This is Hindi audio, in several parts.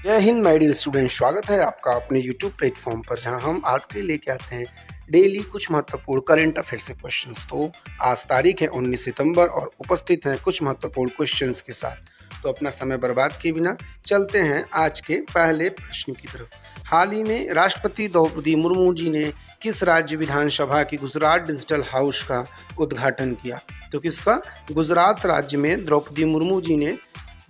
जय हिंद माय डियर स्टूडेंट, स्वागत है आपका अपने यूट्यूब प्लेटफॉर्म पर, जहां हम आपके लिए लेके आते हैं डेली कुछ महत्वपूर्ण करंट अफेयर्स के क्वेश्चंस। तो आज तारीख है 19 सितंबर और उपस्थित हैं कुछ महत्वपूर्ण क्वेश्चंस के साथ। तो अपना समय बर्बाद किए बिना चलते हैं आज के पहले प्रश्न की तरफ। हाल ही में राष्ट्रपति द्रौपदी मुर्मू जी ने किस राज्य विधानसभा की गुजरात डिजिटल हाउस का उद्घाटन किया? तो किसका? गुजरात राज्य में द्रौपदी मुर्मू जी ने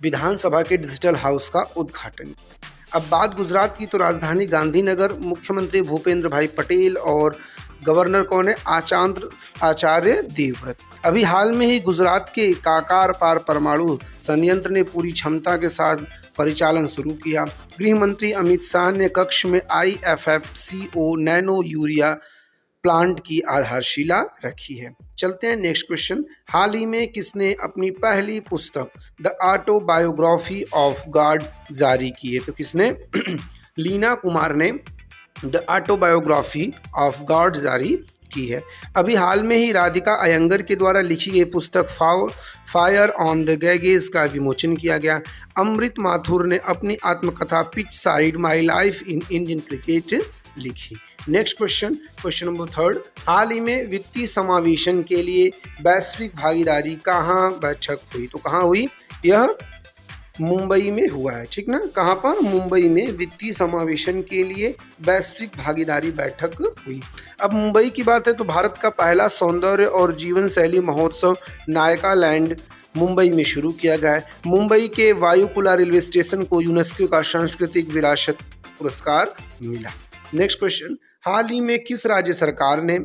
विधानसभा के डिजिटल हाउस का उद्घाटन किया। अब बात गुजरात की, तो राजधानी गांधीनगर, मुख्यमंत्री भूपेंद्र भाई पटेल और गवर्नर कौन है? आचार्य देवव्रत। अभी हाल में ही गुजरात के काकार पार परमाणु संयंत्र ने पूरी क्षमता के साथ परिचालन शुरू किया। गृह मंत्री अमित शाह ने कक्ष में IFFCO नैनो यूरिया प्लांट की आधारशिला रखी है। चलते हैं नेक्स्ट क्वेश्चन। हाल ही में किसने अपनी पहली पुस्तक द ऑटोबायोग्राफी ऑफ गॉड जारी की है? तो किसने? लीना कुमार ने द ऑटोबायोग्राफी ऑफ गॉड जारी की है। अभी हाल में ही राधिका अयंगर के द्वारा लिखी गई पुस्तक फायर ऑन द गैगेज का विमोचन किया गया। अमृत माथुर ने अपनी आत्मकथा pitch side my life in Indian cricket लिखी। Next question, question number 3। हाल ही में वित्तीय समावेशन के लिए वैश्विक भागीदारी कहाँ बैठक हुई? तो कहाँ हुई? यह मुंबई में हुआ है, ठीक ना? कहाँ पर? मुंबई में वित्तीय समावेशन के लिए वैश्विक भागीदारी बैठक हुई। अब मुंबई की बात है तो भारत का पहला सौंदर्य और जीवन शैली महोत्सव नायका लैंड मुंबई में शुरू किया गया है। मुंबई के वायुकुला रेलवे स्टेशन को यूनेस्को का सांस्कृतिक विरासत पुरस्कार मिला। नेक्स्ट क्वेश्चन, हाल ही में किस राज्य सरकार ने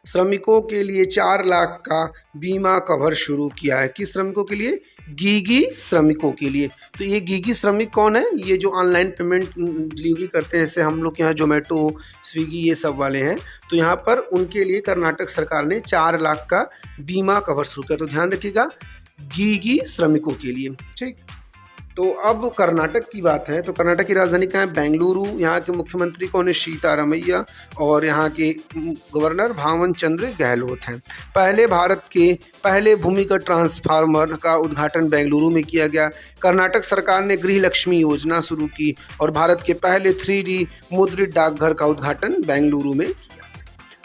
श्रमिकों के लिए 4 लाख का बीमा कवर शुरू किया है? किस श्रमिकों के लिए? गीगी श्रमिकों के लिए। तो ये गीगी श्रमिक कौन है? ये जो ऑनलाइन पेमेंट डिलीवरी करते हैं, जैसे हम लोग यहाँ जोमेटो, स्विगी, ये सब वाले हैं, तो यहाँ पर उनके लिए कर्नाटक सरकार ने 4 लाख का बीमा कवर शुरू किया। तो ध्यान रखिएगा, गीगी श्रमिकों के लिए, ठीक। तो अब कर्नाटक की बात है तो कर्नाटक की राजधानी कहाँ है? बेंगलुरु। यहाँ के मुख्यमंत्री कौन है? सीतारमैया। और यहाँ के गवर्नर भावन चंद्र गहलोत हैं। भारत के पहले भूमिगत ट्रांसफार्मर का उद्घाटन बेंगलुरु में किया गया। कर्नाटक सरकार ने गृह लक्ष्मी योजना शुरू की और भारत के पहले 3D मुद्रित डाकघर का उद्घाटन बेंगलुरु में किया।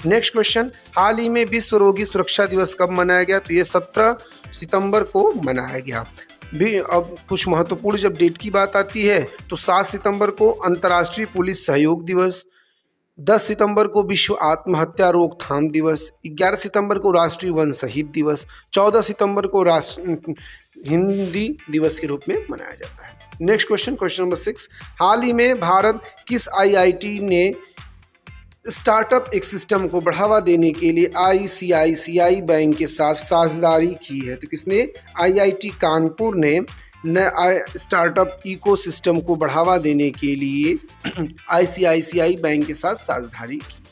नेक्स्ट क्वेश्चन, हाल ही में विश्व रोगी सुरक्षा दिवस कब मनाया गया? तो ये 17 सितंबर को मनाया गया। भी अब कुछ महत्वपूर्ण जब डेट की बात आती है तो 7 सितंबर को अंतर्राष्ट्रीय पुलिस सहयोग दिवस, 10 सितंबर को विश्व आत्महत्या रोकथाम दिवस, 11 सितंबर को राष्ट्रीय वन शहीद दिवस, 14 सितंबर को हिंदी दिवस के रूप में मनाया जाता है। Next question, question number 6। हाल ही में भारत किस IIT ने स्टार्टअप इकोसिस्टम को बढ़ावा देने के लिए ICICI बैंक के साथ साझेदारी की है? तो किसने? IIT कानपुर ने स्टार्टअप इकोसिस्टम को बढ़ावा देने के लिए ICICI बैंक के साथ साझेदारी की,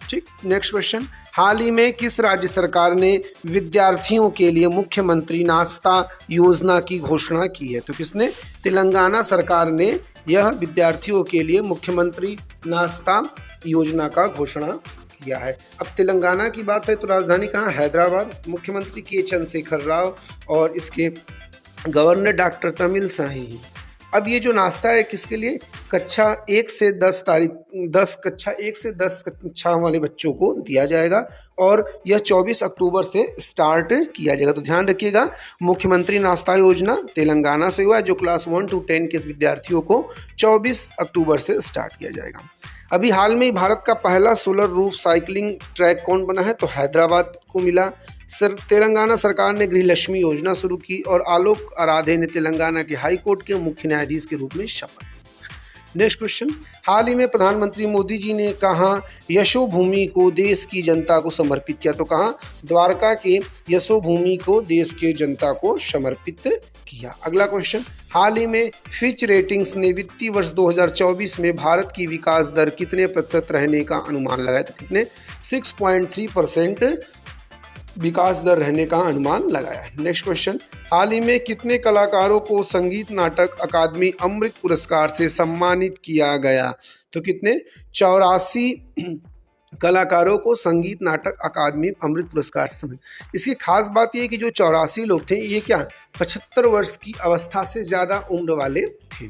ठीक। नेक्स्ट क्वेश्चन, हाल ही में किस राज्य सरकार ने विद्यार्थियों के लिए मुख्यमंत्री नाश्ता योजना की घोषणा की है? तो किसने? तेलंगाना सरकार ने यह विद्यार्थियों के लिए मुख्यमंत्री नाश्ता योजना का घोषणा किया है। अब तेलंगाना की बात है तो राजधानी कहाँ? हैदराबाद। मुख्यमंत्री के चंद्रशेखर राव और इसके गवर्नर डॉक्टर तमिलसाई। अब ये जो नाश्ता है किसके लिए? कक्षा 1 से 10 कक्षा वाले बच्चों को दिया जाएगा और यह 24 अक्टूबर से स्टार्ट किया जाएगा। तो ध्यान रखिएगा, मुख्यमंत्री नाश्ता योजना तेलंगाना से हुआ है, जो क्लास 1 से 10 के विद्यार्थियों को 24 अक्टूबर से स्टार्ट किया जाएगा। अभी हाल में ही भारत का पहला सोलर रूफ साइकिलिंग ट्रैक कौन बना है? तो हैदराबाद को मिला। तेलंगाना सरकार ने गृह लक्ष्मी योजना शुरू की और आलोक आराधे ने तेलंगाना के हाई कोर्ट के मुख्य न्यायाधीश के रूप में शपथ। नेक्स्ट क्वेश्चन, हाल ही में प्रधानमंत्री मोदी जी ने कहाँ यशोभूमि को देश की जनता को समर्पित किया? तो कहाँ? द्वारका के यशोभूमि को देश के जनता को समर्पित किया। अगला क्वेश्चन, हाल ही में फिच रेटिंग्स ने वित्तीय वर्ष 2024 में भारत की विकास दर कितने प्रतिशत रहने का अनुमान लगाया? तो कितने? 6.3% विकास दर रहने का अनुमान लगाया है। नेक्स्ट क्वेश्चन, हाल ही में कितने कलाकारों को संगीत नाटक अकादमी अमृत पुरस्कार से सम्मानित किया गया? तो कितने? 84 कलाकारों को संगीत नाटक अकादमी अमृत पुरस्कार से सम्मानित। इसकी खास बात यह कि जो 84 लोग थे ये क्या 75 वर्ष की अवस्था से ज़्यादा उम्र वाले थे।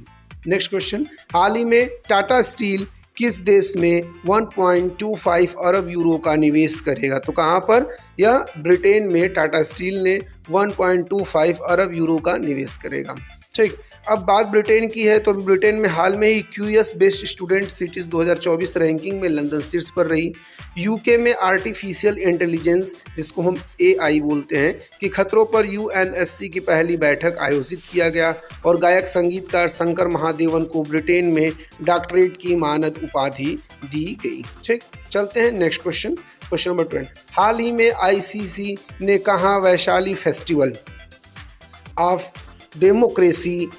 नेक्स्ट क्वेश्चन, हाल ही में टाटा स्टील किस देश में 1.25 अरब यूरो का निवेश करेगा? तो कहाँ पर? यह ब्रिटेन में टाटा स्टील ने 1.25 अरब यूरो का निवेश करेगा। ठीक, अब बात ब्रिटेन की है तो ब्रिटेन में हाल में ही QS best student cities 2024 ranking में लंदन शीर्ष पर रही। यूके में आर्टिफिशियल इंटेलिजेंस, जिसको हम एआई बोलते हैं, कि खतरों पर यूएनएससी की पहली बैठक आयोजित किया गया और गायक संगीतकार शंकर महादेवन को ब्रिटेन में डॉक्टरेट की मानद उपाधि दी गई। ठीक, चलते हैं नेक्स्ट क्वेश्चन, क्वेश्चन नंबर 12। हाल ही में आईसीसी ने कहा वैशाली फेस्टिवल ऑफ डेमोक्रेसी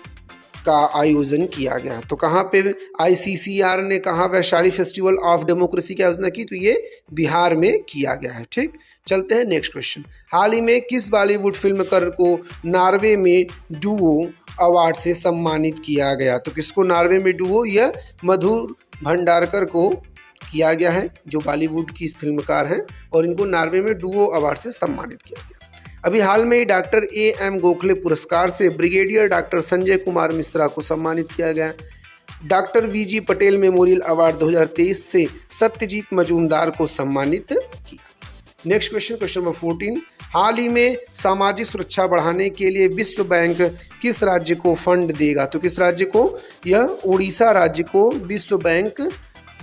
का आयोजन किया गया? तो कहाँ पे आईसीसीआर ने कहा वैशाली फेस्टिवल ऑफ डेमोक्रेसी की आयोजना की? तो ये बिहार में किया गया है। ठीक, चलते हैं नेक्स्ट क्वेश्चन। हाल ही में किस बॉलीवुड फिल्मकार को नॉर्वे में डुओ अवार्ड से सम्मानित किया गया? तो किसको नॉर्वे में डुओ? यह मधुर भंडारकर को किया गया है, जो बॉलीवुड की फिल्मकार हैं, और इनको नॉर्वे में डुओ अवार्ड से सम्मानित किया गया। अभी हाल में ही डॉक्टर एएम गोखले पुरस्कार से ब्रिगेडियर डॉक्टर संजय कुमार मिश्रा को सम्मानित किया गया। Doctor V G Patel memorial award 2023 से सत्यजीत मजूमदार को सम्मानित किया। Next question, question number 14। हाल ही में सामाजिक सुरक्षा बढ़ाने के लिए विश्व बैंक किस राज्य को फंड देगा? तो किस राज्य को? यह उड़ीसा राज्य को विश्व बैंक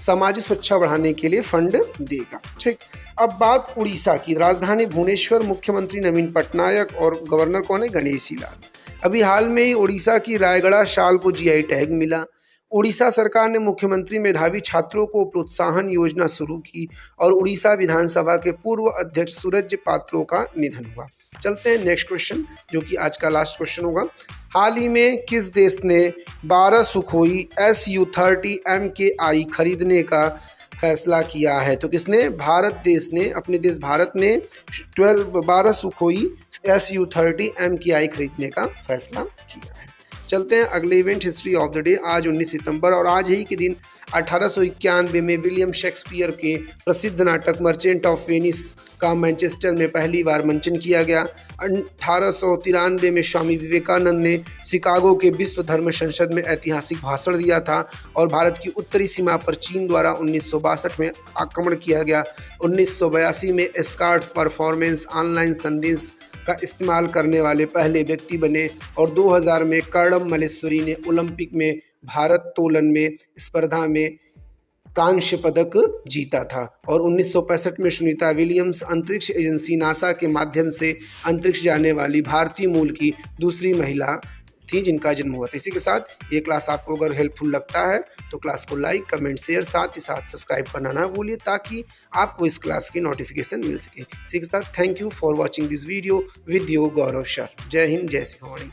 सामाजिक सुरक्षा बढ़ाने के लिए फंड देगा। ठीक, अब बात उड़ीसा की। राजधानी भुवनेश्वर, मुख्यमंत्री नवीन पटनायक और गवर्नर कौन है? गणेशी लाल। अभी हाल में ही उड़ीसा की रायगढ़ शाल को जीआई टैग मिला। उड़ीसा सरकार ने मुख्यमंत्री मेधावी छात्रों को प्रोत्साहन योजना शुरू की और उड़ीसा विधानसभा के पूर्व अध्यक्ष सूरज पात्रो का निधन हुआ। चलते हैं नेक्स्ट क्वेश्चन, जो कि आज का लास्ट क्वेश्चन होगा। हाल ही में किस देश ने 12 सुखोई Su-30 MKI खरीदने का फैसला किया है? तो किसने? भारत देश ने, अपने देश भारत ने 12 सुखोई Su-30 MKI खरीदने का फैसला किया है। चलते हैं अगले event, history of the day. आज 19 सितंबर और आज ही के दिन 1891 में विलियम शेक्सपियर के प्रसिद्ध नाटक मर्चेंट ऑफ वेनिस का मैनचेस्टर में पहली बार मंचन किया गया। 1893 में स्वामी विवेकानंद ने शिकागो के विश्व धर्म संसद में ऐतिहासिक भाषण दिया था और भारत की उत्तरी सीमा पर चीन द्वारा 1962 में आक्रमण किया गया। 1982 में स्कार्ट परफॉर्मेंस ऑनलाइन संदेश का इस्तेमाल करने वाले पहले व्यक्ति बने और 2000 में कर्णम मल्लेश्वरी ने ओलंपिक में भारोत्तोलन में स्पर्धा में कांस्य पदक जीता था और 1965 में सुनीता विलियम्स अंतरिक्ष एजेंसी नासा के माध्यम से अंतरिक्ष जाने वाली भारतीय मूल की दूसरी महिला थी जिनका जन्म हुआ था। इसी के साथ ये क्लास आपको अगर हेल्पफुल लगता है तो क्लास को लाइक, कमेंट, शेयर, साथ ही साथ सब्सक्राइब करना ना भूलिए ताकि आपको इस क्लास की नोटिफिकेशन मिल सके। इसी के साथ thank you for watching this video with your Gaurav sir. जय हिंद, जय सिंहवाड़ी।